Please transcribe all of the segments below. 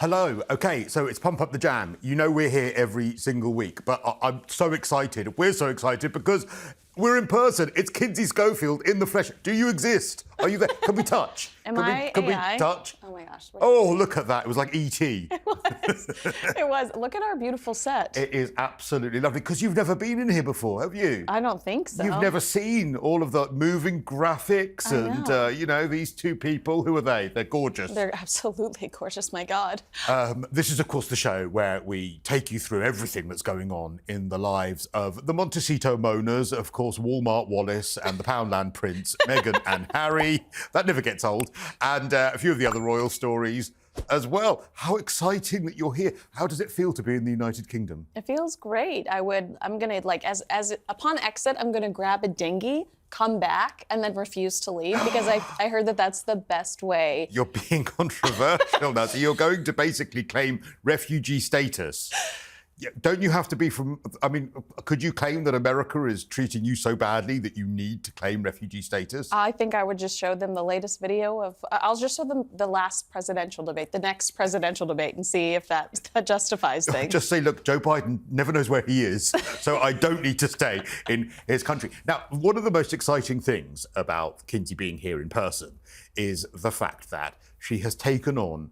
Hello. Okay, so it's Pump Up the Jam. You know we're here every single week, but I'm so excited. We're so excited because we're in person. It's Kinsey Schofield in the flesh. Do you exist? Are you there? Can we touch? Can we touch? Oh my gosh. Oh, look at that. It was like E.T. It was. It was. Look at our beautiful set. It is absolutely lovely because you've never been in here before, have you? I don't think so. You've never seen all of the moving graphics and, you know, these two people. Who are they? They're gorgeous. They're absolutely gorgeous, my God. This is, of course, the show where we take you through everything that's going on in the lives of the Montecito Monas, of course, Walmart Wallace and the Poundland Prince, Meghan and Harry. That never gets old. And a few of the other royal stories as well. How exciting that you're here. How does it feel to be in the United Kingdom? It feels great. I'm gonna, like, as upon exit, I'm gonna grab a dinghy, come back, and then refuse to leave because I heard that that's the best way. You're being controversial now. So you're going to basically claim refugee status. Don't you have to be from... I mean, could you claim that America is treating you so badly that you need to claim refugee status? I think I would just show them the latest video of... I'll just show them the last presidential debate, the next presidential debate, and see if that justifies things. Just say, look, Joe Biden never knows where he is, so I don't need to stay in his country. Now, one of the most exciting things about Kinsey being here in person is the fact that she has taken on...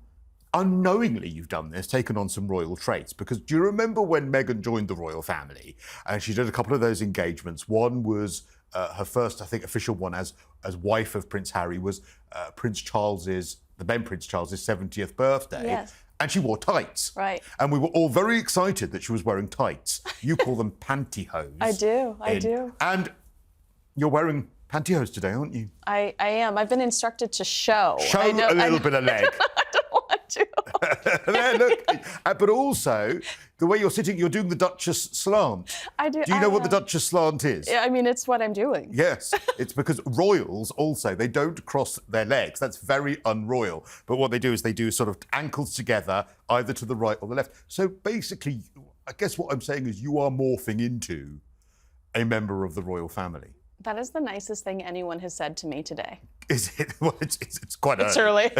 Unknowingly, you've done this, taken on some royal traits. Because do you remember when Meghan joined the royal family and she did a couple of those engagements? One was her first, I think, official one as wife of Prince Harry was the then Prince Charles's 70th birthday. Yes. And she wore tights. Right. And we were all very excited that she was wearing tights. You call them pantyhose. I do. And you're wearing pantyhose today, aren't you? I am. I've been instructed to show. Show a little bit of leg. There, look. But also, the way you're sitting, you're doing the Duchess slant. I do. Do you know what the Duchess slant is? Yeah, I mean, it's what I'm doing. Yes, it's because royals also, they don't cross their legs. That's very unroyal. But what they do is they do sort of ankles together, either to the right or the left. So basically, I guess what I'm saying is you are morphing into a member of the royal family. That is the nicest thing anyone has said to me today. Is it? Well, it's quite early.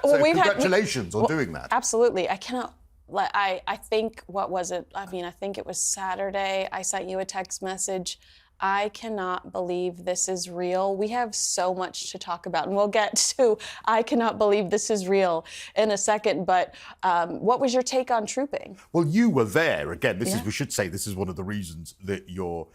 So congratulations on doing that. Absolutely. I cannot... I think, what was it? I mean, I think it was Saturday. I sent you a text message. I cannot believe this is real. We have so much to talk about, and we'll get to I cannot believe this is real in a second, but what was your take on trooping? Well, you were there. Again, we should say this is one of the reasons that you're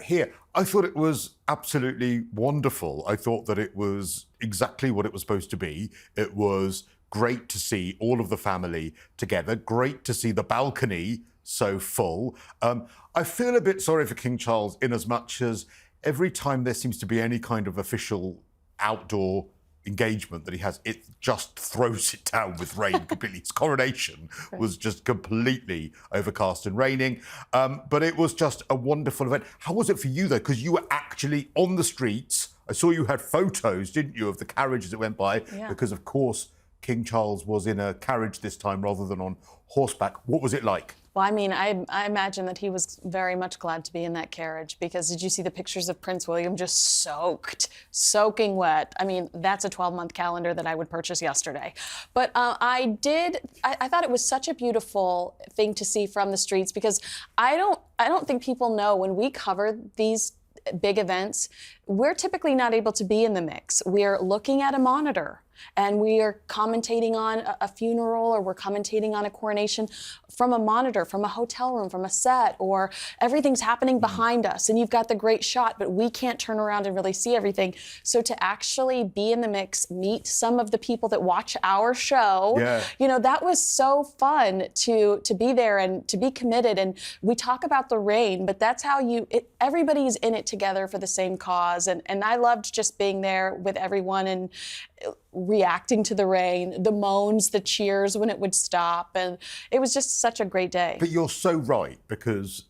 here. I thought it was absolutely wonderful. I thought that it was exactly what it was supposed to be. It was great to see all of the family together, great to see the balcony so full. I feel a bit sorry for King Charles in as much as every time there seems to be any kind of official outdoor engagement that he has, it just throws it down with rain completely. His coronation was just completely overcast and raining. But it was just a wonderful event. How was it for you, though? Because you were actually on the streets. I saw you had photos, didn't you, of the carriages that went by? Yeah. Because, of course, King Charles was in a carriage this time rather than on horseback. What was it like? Well, I mean, I imagine that he was very much glad to be in that carriage because did you see the pictures of Prince William just soaking wet? I mean, that's a 12-month calendar that I would purchase yesterday. But I thought it was such a beautiful thing to see from the streets because I don't think people know when we cover these big events, we're typically not able to be in the mix. We're looking at a monitor and we are commentating on a funeral or we're commentating on a coronation from a monitor, from a hotel room, from a set, or everything's happening behind us and you've got the great shot, but we can't turn around and really see everything. So to actually be in the mix, meet some of the people that watch our show, you know, that was so fun to be there and to be committed. And we talk about the rain, but that's how everybody's in it together for the same cause. And I loved just being there with everyone and reacting to the rain, the moans, the cheers when it would stop. And it was just such a great day. But you're so right, because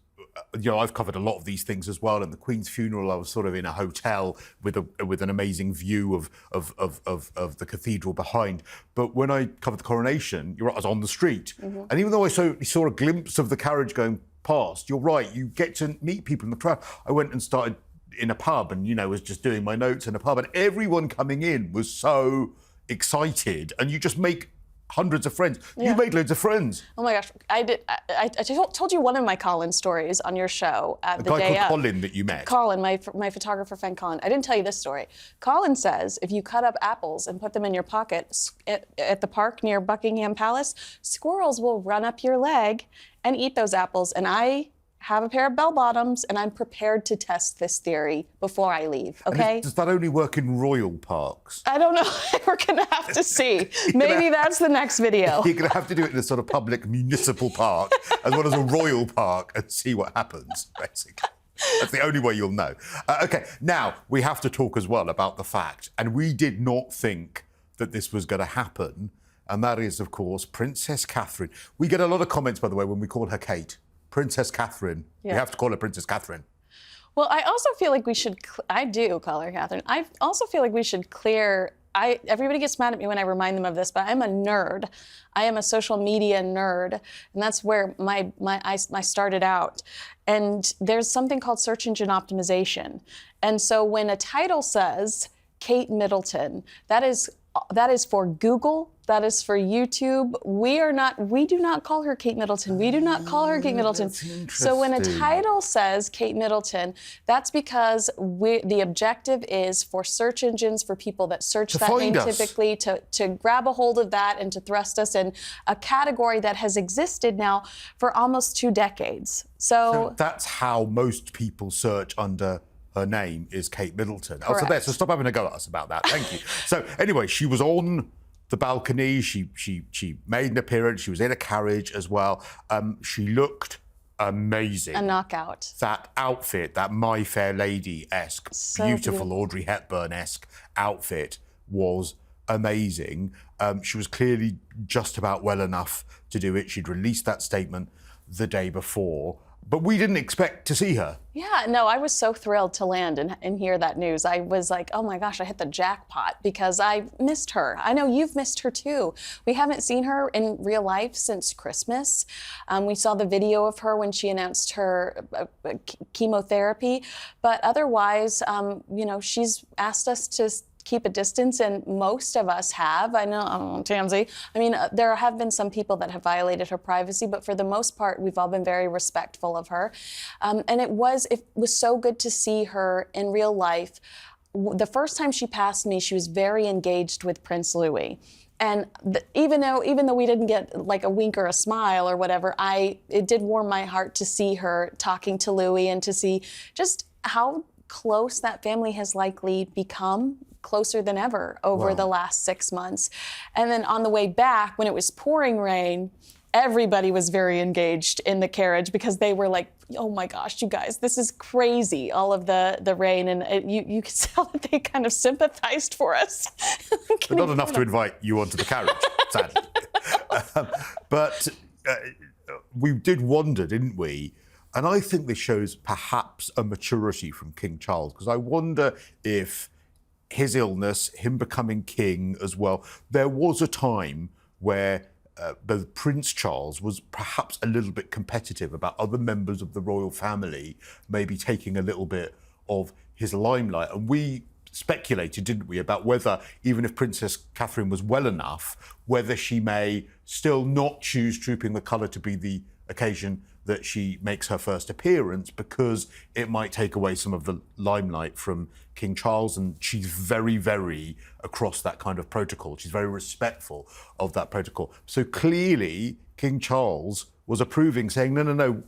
you know, I've covered a lot of these things as well. In the Queen's funeral, I was sort of in a hotel with an amazing view of the cathedral behind. But when I covered the coronation, you're right, I was on the street. And even though I saw a glimpse of the carriage going past, you're right, you get to meet people in the crowd. I went and started in a pub and, you know, was just doing my notes in a pub, and everyone coming in was so excited, and you just make hundreds of friends. You made loads of friends. Oh my gosh, I did. I told you one of my Colin stories on your show at the day A guy of. called Colin that you met. Colin, my photographer friend Colin. I didn't tell you this story. Colin says if you cut up apples and put them in your pocket at the park near Buckingham Palace, squirrels will run up your leg and eat those apples. And I have a pair of bell bottoms, and I'm prepared to test this theory before I leave, okay? Does that only work in royal parks? I don't know. We're going to have to see. Maybe that's the next video. You're going to have to do it in a sort of public municipal park as well as a royal park and see what happens, basically. That's the only way you'll know. OK, now, we have to talk as well about the fact, and we did not think that this was going to happen, and that is, of course, Princess Catherine. We get a lot of comments, by the way, when we call her Kate. Princess Catherine. Yeah. We have to call her Princess Catherine. Well, I also feel like we should, I do call her Catherine. I also feel like we should clear, everybody gets mad at me when I remind them of this, but I'm a nerd. I am a social media nerd, and that's where I started out. And there's something called search engine optimization. And so when a title says Kate Middleton, that is for Google, that is for YouTube. We do not call her Kate Middleton. We do not call her Kate Middleton. So when a title says Kate Middleton, that's because the objective is for search engines, for people that search that name typically, to grab a hold of that and to thrust us in a category that has existed now for almost 2 decades. So that's how most people search under her name is Kate Middleton. Correct. Oh, so stop having a go at us about that. Thank you. So anyway, she was on the balcony. She made an appearance. She was in a carriage as well. She looked amazing. A knockout. That outfit, that My Fair Lady-esque, beautiful Audrey Hepburn-esque outfit was amazing. She was clearly just about well enough to do it. She'd released that statement the day before. But we didn't expect to see her. Yeah, no, I was so thrilled to land and hear that news. I was like, oh my gosh, I hit the jackpot because I missed her. I know you've missed her too. We haven't seen her in real life since Christmas. We saw the video of her when she announced her chemotherapy. But otherwise, she's asked us to keep a distance, and most of us have. I know, Tansy. I mean, there have been some people that have violated her privacy, but for the most part, we've all been very respectful of her. And it was so good to see her in real life. The first time she passed me, she was very engaged with Prince Louis. And even though we didn't get like a wink or a smile or whatever, it did warm my heart to see her talking to Louis and to see just how close that family has likely become, closer than ever over the last 6 months. And then on the way back, when it was pouring rain, everybody was very engaged in the carriage because they were like, oh my gosh, you guys, this is crazy, all of the rain. And you could tell that they kind of sympathized for us. But not enough to invite you onto the carriage, sadly. But we did wonder, didn't we? And I think this shows perhaps a maturity from King Charles, because I wonder if his illness, him becoming king as well, there was a time where both Prince Charles was perhaps a little bit competitive about other members of the royal family maybe taking a little bit of his limelight. And we speculated, didn't we, about whether, even if Princess Catherine was well enough, whether she may still not choose Trooping the Colour to be the occasion that she makes her first appearance, because it might take away some of the limelight from King Charles, and she's very, very across that kind of protocol. She's very respectful of that protocol. So clearly, King Charles was approving, saying, no,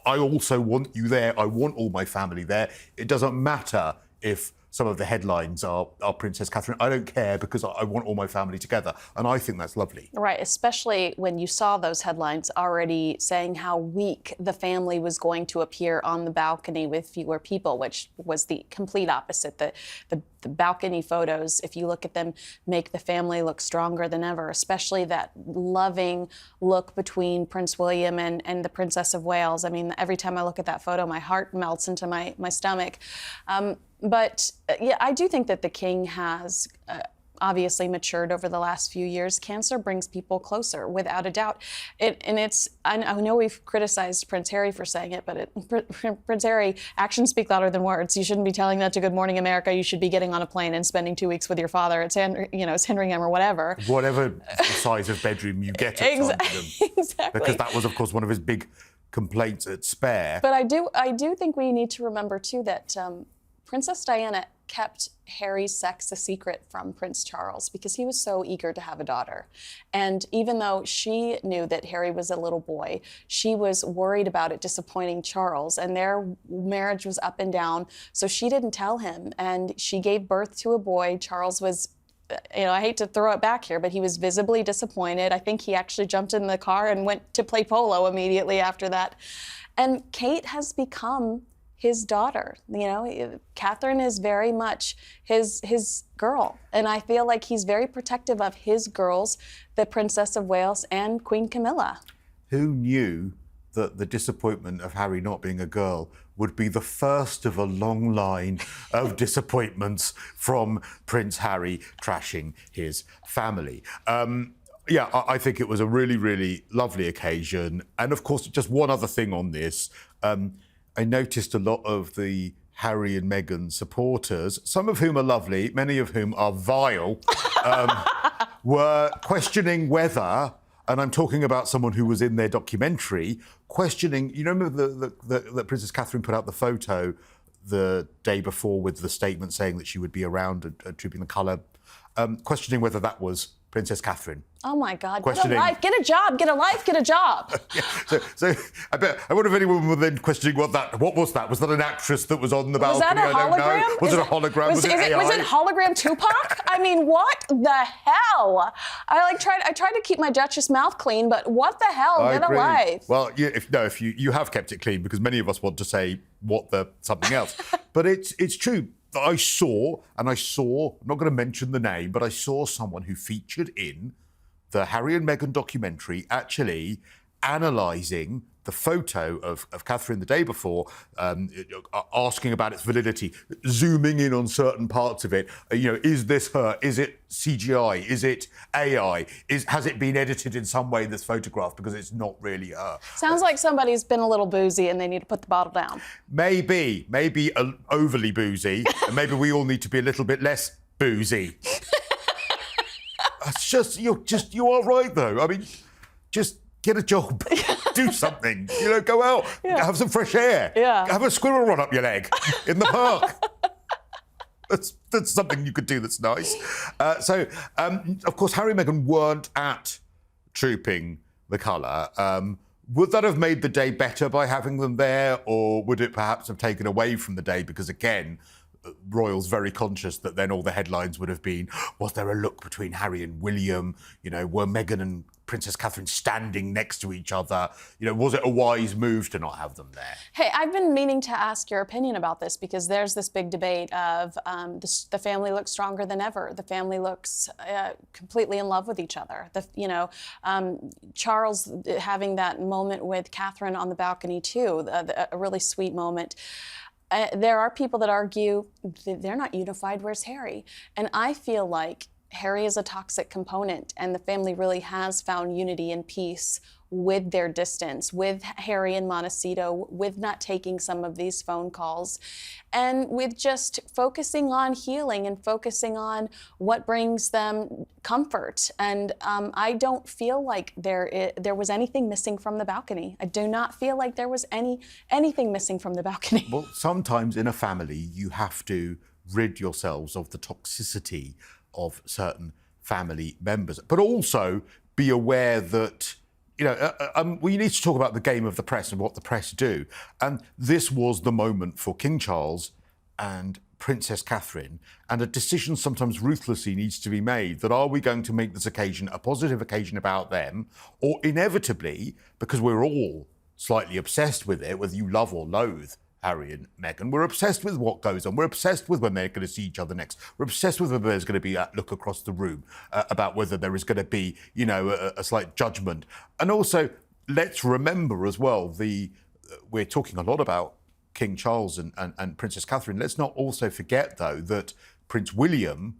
I also want you there. I want all my family there. It doesn't matter if some of the headlines are Princess Catherine. I don't care, because I want all my family together. And I think that's lovely. Right, especially when you saw those headlines already saying how weak the family was going to appear on the balcony with fewer people, which was the complete opposite. The balcony photos, if you look at them, make the family look stronger than ever, especially that loving look between Prince William and the Princess of Wales. I mean, every time I look at that photo, my heart melts into my stomach. But yeah, I do think that the king has obviously matured over the last few years. Cancer brings people closer, without a doubt. I know we've criticized Prince Harry for saying it, but Prince Harry, actions speak louder than words. You shouldn't be telling that to Good Morning America. You should be getting on a plane and spending 2 weeks with your father at Sandringham or whatever. Whatever size of bedroom you get at Sandringham. Exactly. Because that was, of course, one of his big complaints at Spare. But I do think we need to remember, too, that Princess Diana kept Harry's sex a secret from Prince Charles because he was so eager to have a daughter. And even though she knew that Harry was a little boy, she was worried about it disappointing Charles, and their marriage was up and down, so she didn't tell him. And she gave birth to a boy. Charles was, I hate to throw it back here, but he was visibly disappointed. I think he actually jumped in the car and went to play polo immediately after that. And Kate has become his daughter. Catherine is very much his girl. And I feel like he's very protective of his girls, the Princess of Wales and Queen Camilla. Who knew that the disappointment of Harry not being a girl would be the first of a long line of disappointments from Prince Harry trashing his family? I think it was a really, really lovely occasion. And of course, just one other thing on this. I noticed a lot of the Harry and Meghan supporters, some of whom are lovely, many of whom are vile, were questioning whether, and I'm talking about someone who was in their documentary, questioning, remember that Princess Catherine put out the photo the day before with the statement saying that she would be around at Trooping the Colour, questioning whether that was Princess Catherine. Oh my God, get a life, get a job, get a life, get a job. So I wonder if anyone was then questioning what was that? Was that an actress that was on the balcony? Was that a hologram? I don't know. Was it a hologram? Was it AI? Was it hologram Tupac? I mean, what the hell? I tried to keep my Duchess mouth clean, but what the hell? I Get agree. a life. Well, if you have kept it clean, because many of us want to say what the something else. But it's true. I saw, I'm not going to mention the name, but I saw someone who featured in the Harry and Meghan documentary actually analysing the photo of Catherine the day before, asking about its validity, zooming in on certain parts of it. Is this her? Is it CGI? Is it AI? Has it been edited in some way, this photograph, because it's not really her? Sounds like somebody's been a little boozy and they need to put the bottle down. Maybe overly boozy, and maybe we all need to be a little bit less boozy. You are right though. I mean, just get a job, do something. Go out, have some fresh air. Yeah. Have a squirrel run up your leg in the park. That's something you could do that's nice. Of course, Harry and Meghan weren't at Trooping the Colour. Would that have made the day better by having them there, or would it perhaps have taken away from the day? Because again, royals very conscious that then all the headlines would have been, was there a look between Harry and William? Were Meghan and Princess Catherine standing next to each other? Was it a wise move to not have them there? Hey, I've been meaning to ask your opinion about this because there's this big debate of the family looks stronger than ever. The family looks completely in love with each other. Charles having that moment with Catherine on the balcony too, a really sweet moment. There are people that argue they're not unified. Where's Harry? And I feel like Harry is a toxic component, and the family really has found unity and peace with their distance, with Harry and Montecito, with not taking some of these phone calls, and with just focusing on healing and focusing on what brings them comfort. And I don't feel like there was anything missing from the balcony. I do not feel like there was anything missing from the balcony. Well, sometimes in a family, you have to rid yourselves of the toxicity of certain family members, but also be aware that we need to talk about the game of the press and what the press do. And this was the moment for King Charles and Princess Catherine, and a decision sometimes ruthlessly needs to be made that are we going to make this occasion a positive occasion about them, or inevitably, because we're all slightly obsessed with it, whether you love or loathe Harry and Meghan, we're obsessed with what goes on. We're obsessed with when they're going to see each other next. We're obsessed with whether there's going to be a look across the room, about whether there is going to be, a slight judgment. And also, let's remember as well, we're talking a lot about King Charles and Princess Catherine. Let's not also forget, though, that Prince William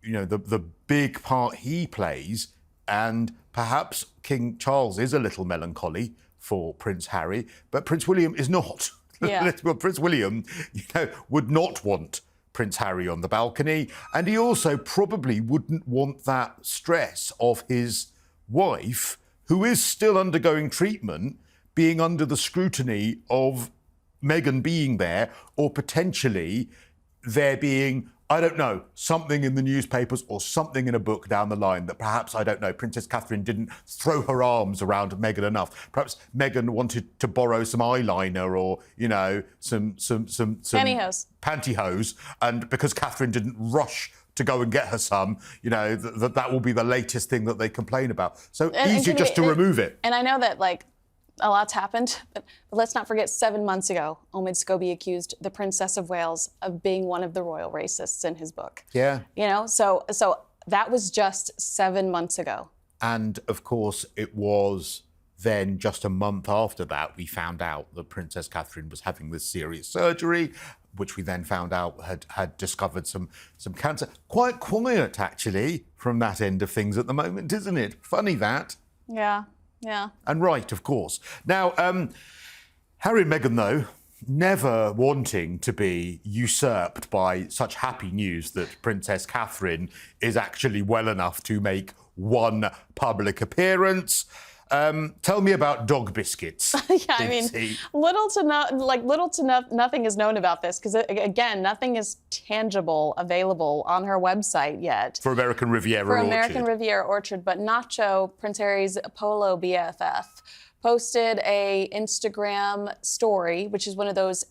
the big part he plays, and perhaps King Charles is a little melancholy for Prince Harry, but Prince William is not. Yeah. Well, Prince William, would not want Prince Harry on the balcony, and he also probably wouldn't want that stress of his wife, who is still undergoing treatment, being under the scrutiny of Meghan being there, or potentially there being, I don't know, something in the newspapers or something in a book down the line that perhaps, I don't know, Princess Catherine didn't throw her arms around Meghan enough. Perhaps Meghan wanted to borrow some eyeliner or, some pantyhose, and because Catherine didn't rush to go and get her some, that will be the latest thing that they complain about. So easier just to remove it. And I know that, a lot's happened, but let's not forget 7 months ago, Omid Scobie accused the Princess of Wales of being one of the royal racists in his book. Yeah. So that was just 7 months ago. And of course, it was then just a month after that, we found out that Princess Catherine was having this serious surgery, which we then found out had discovered some cancer. Quite quiet, actually, from that end of things at the moment, isn't it? Funny that. Yeah. Yeah. And right, of course. Now, Harry and Meghan, though, never wanting to be usurped by such happy news that Princess Catherine is actually well enough to make one public appearance. Tell me about dog biscuits. Little to nothing is known about this because, again, nothing is tangible available on her website yet. For American Riviera Orchard. But Nacho, Prince Harry's polo BFF, posted a Instagram story, which is one of those,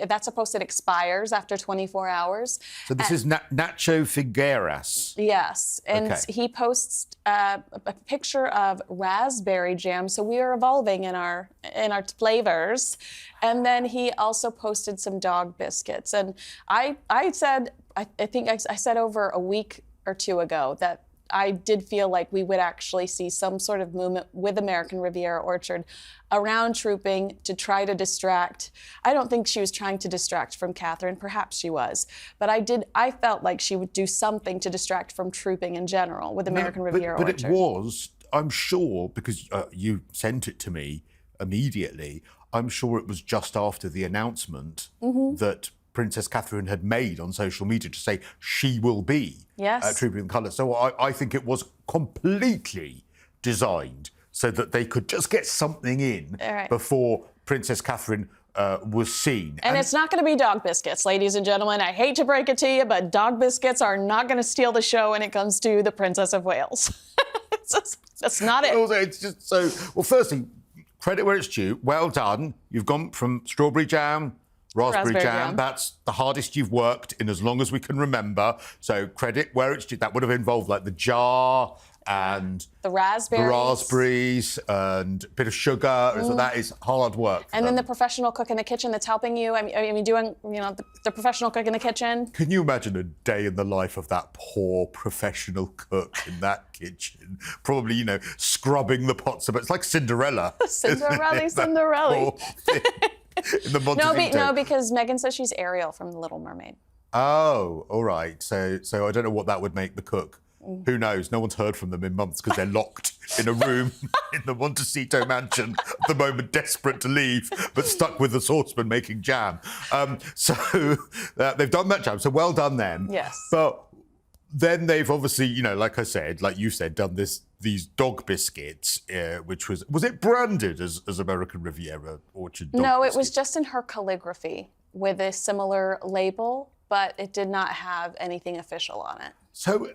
that's a post that expires after 24 hours. So this is Nacho Figueras. Yes, and he posts a picture of raspberry jam. So we are evolving in our flavors. And then he also posted some dog biscuits. And I think I said over a week or two ago that I did feel like we would actually see some sort of movement with American Riviera Orchard around trooping to try to distract. I don't think she was trying to distract from Catherine. Perhaps she was. But I felt like she would do something to distract from trooping in general with American Riviera Orchard. But it was, I'm sure, because you sent it to me immediately, I'm sure it was just after the announcement that Princess Catherine had made on social media to say she will be trooping in colours. So I think it was completely designed so that they could just get something in before Princess Catherine was seen. And it's not going to be dog biscuits, ladies and gentlemen. I hate to break it to you, but dog biscuits are not going to steal the show when it comes to the Princess of Wales. That's not it. It's just so... Well, firstly, credit where it's due. Well done. You've gone from strawberry jam, raspberry jam. That's the hardest you've worked in as long as we can remember. So credit where it's due. That would have involved the jar and the raspberries and a bit of sugar. So that is hard work. And then the professional cook in the kitchen that's helping you. I mean, doing the professional cook in the kitchen. Can you imagine a day in the life of that poor professional cook in that kitchen? Probably, scrubbing the pots. But it's like Cinderella. Cinderella. No, because Meghan says she's Ariel from The Little Mermaid. Oh, all right. So I don't know what that would make the cook. Who knows? No one's heard from them in months because they're locked in a room in the Montecito mansion at the moment, desperate to leave, but stuck with the saucepan making jam. So they've done that jam. So well done them. Yes. But then they've obviously, like I said, like you said, done these dog biscuits, which was it branded as American Riviera Orchard dog No, biscuits? It was just in her calligraphy with a similar label, but it did not have anything official on it. So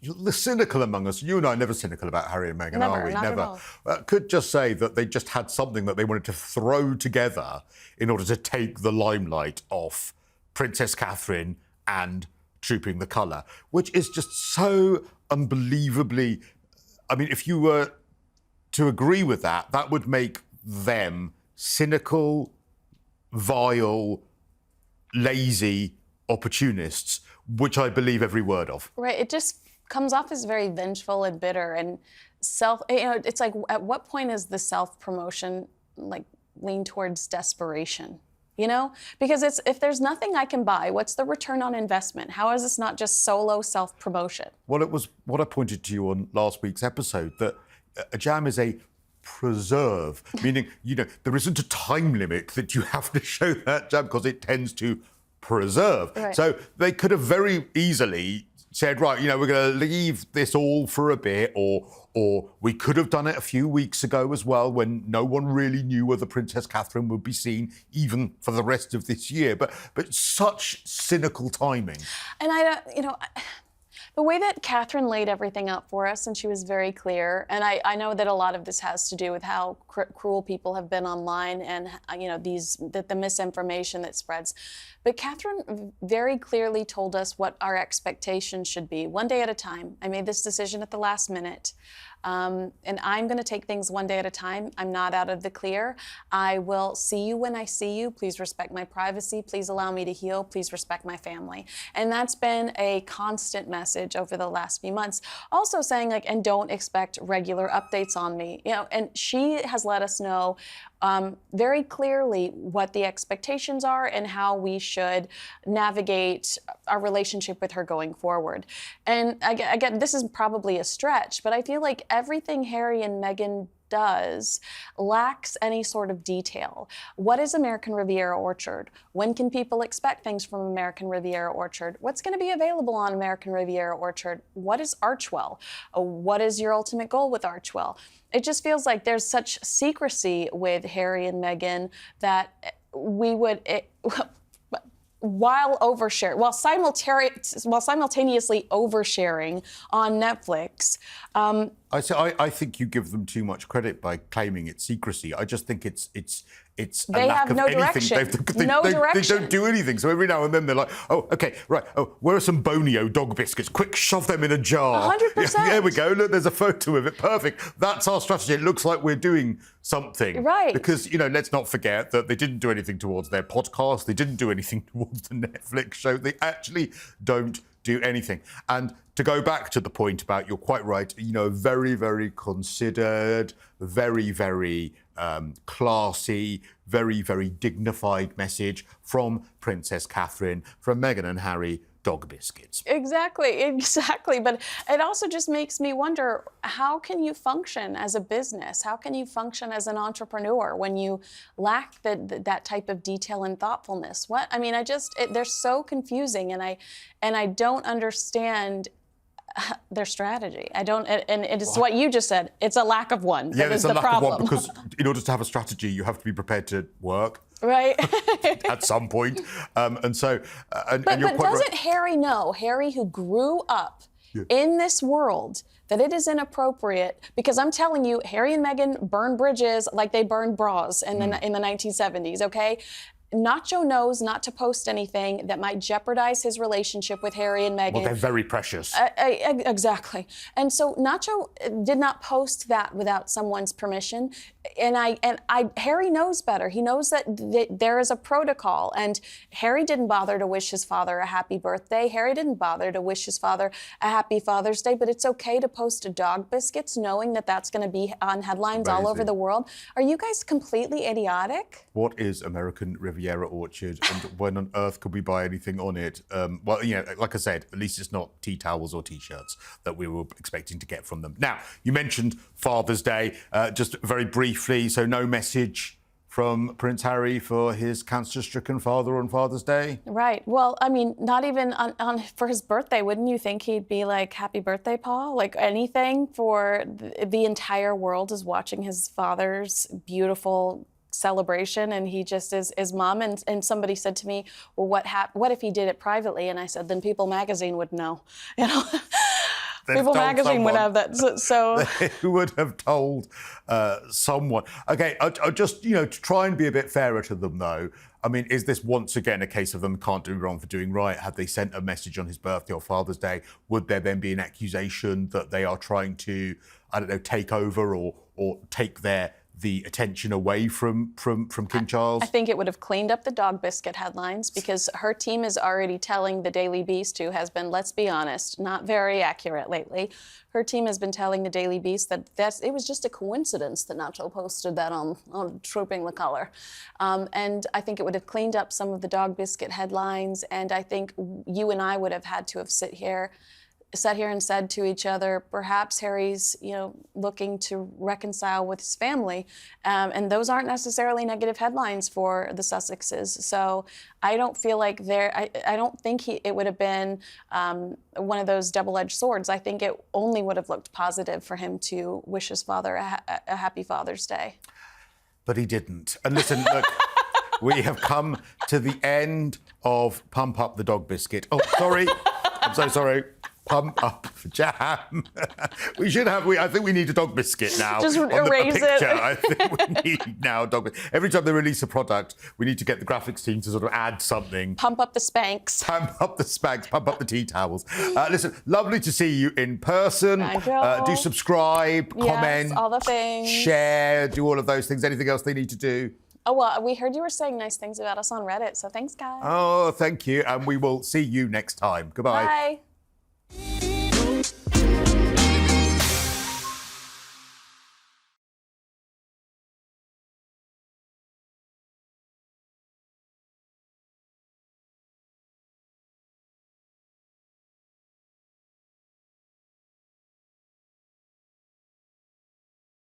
the cynical among us, you and I are never cynical about Harry and Meghan, are we? Never. At all. Could just say that they just had something that they wanted to throw together in order to take the limelight off Princess Catherine and Trooping the Colour, which is just so unbelievably... I mean, if you were to agree with that, that would make them cynical, vile, lazy opportunists, which I believe every word of. Right. It just comes off as very vengeful and bitter and it's like, at what point is the self-promotion lean towards desperation? You know, because it's if there's nothing I can buy, what's the return on investment? How is this not just solo self-promotion? Well, it was what I pointed to you on last week's episode, that a jam is a preserve, meaning, there isn't a time limit that you have to show that jam because it tends to preserve. Right. So they could have very easily said, right, we're going to leave this all for a bit, or we could have done it a few weeks ago as well, when no one really knew whether Princess Catherine would be seen even for the rest of this year. But such cynical timing. And the way that Catherine laid everything out for us, and she was very clear, and I know that a lot of this has to do with how cruel people have been online, and the misinformation that spreads. But Catherine very clearly told us what our expectations should be, one day at a time. I made this decision at the last minute. And I'm going to take things one day at a time. I'm not out of the clear. I will see you when I see you. Please respect my privacy. Please allow me to heal. Please respect my family. And that's been a constant message over the last few months. Also saying, and don't expect regular updates on me. And she has let us know very clearly what the expectations are and how we should navigate our relationship with her going forward. And again, this is probably a stretch, but I feel like everything Harry and Meghan does lacks any sort of detail. What is American Riviera Orchard? When can people expect things from American Riviera Orchard? What's going to be available on American Riviera Orchard? What is Archwell? What is your ultimate goal with Archwell? It just feels like there's such secrecy with Harry and Meghan that we would... while simultaneously oversharing on Netflix. I think you give them too much credit by claiming it's secrecy. I just think it's they have no direction. No direction. They don't do anything. So every now and then they're like, oh, okay, right. Oh, where are some Bonio dog biscuits? Quick, shove them in a jar. 100%. Yeah, there we go. Look, there's a photo of it. Perfect. That's our strategy. It looks like we're doing something. Right. Because, let's not forget that they didn't do anything towards their podcast. They didn't do anything towards the Netflix show. They actually don't do anything. And to go back to the point about, you're quite right, very, very considered, very, very classy, very, very dignified message from Princess Catherine, from Meghan and Harry, dog biscuits. Exactly. But it also just makes me wonder, how can you function as a business? How can you function as an entrepreneur when you lack that type of detail and thoughtfulness? They're so confusing, and I don't understand their strategy. I don't, and it is what you just said. It's a lack of one. Yeah, that is it's a the lack problem. of one, because in order to have a strategy, you have to be prepared to work. Right. At some point. And you're but quite doesn't right. Harry know, Harry who grew up in this world, that it is inappropriate? Because I'm telling you, Harry and Meghan burn bridges like they burned bras in the 1970s, okay? Nacho knows not to post anything that might jeopardize his relationship with Harry and Meghan. Well, they're very precious. Exactly. And so Nacho did not post that without someone's permission. And Harry knows better. He knows that there is a protocol. And Harry didn't bother to wish his father a happy birthday. Harry didn't bother to wish his father a happy Father's Day. But it's okay to post dog biscuits, knowing that that's going to be on headlines all over the world. Are you guys completely idiotic? What is American Riviera Orchard, and when on earth could we buy anything on it? Like I said, at least it's not tea towels or T-shirts that we were expecting to get from them. Now, you mentioned Father's Day, just very briefly. So no message from Prince Harry for his cancer-stricken father on Father's Day? Right. Well, not even for his birthday. Wouldn't you think he'd be like, happy birthday, Paul? Like anything for the entire world is watching his father's beautiful celebration, and he just is mom. And somebody said to me, well, what if he did it privately? And I said, then People magazine would know. People magazine would have that. So they would have told someone. Okay, I just, to try and be a bit fairer to them, though. Is this once again a case of them can't do wrong for doing right? Have they sent a message on his birthday or Father's Day? Would there then be an accusation that they are trying to, take over or take their the attention away from King Charles? I think it would have cleaned up the dog biscuit headlines, because her team is already telling the Daily Beast, who has been, let's be honest, not very accurate lately. Her team has been telling the Daily Beast that it was just a coincidence that Nacho posted that on Trooping the Color. And I think it would have cleaned up some of the dog biscuit headlines, and I think you and I would have had to have sat here and said to each other, perhaps Harry's, looking to reconcile with his family, and those aren't necessarily negative headlines for the Sussexes. So I don't feel like I don't think it would have been one of those double-edged swords. I think it only would have looked positive for him to wish his father a happy Father's Day. But he didn't. And listen, look, we have come to the end of Pump Up the Dog Biscuit. Oh, sorry. I'm so sorry. Pump Up Jam. I think we need a dog biscuit now. Just on erase the picture. it. I think we need now a dog biscuit. Every time they release a product, we need to get the graphics team to sort of add something. Pump up the Spanx. Pump up the Spanx, pump up the tea towels. Listen, lovely to see you in person. Thank you. Do subscribe, comment, Yes, all the things. share, do all of those things. Anything else they need to do? Oh, well, we heard you were saying nice things about us on Reddit, so thanks, guys. Oh, thank you. And we will see you next time. Goodbye. Bye.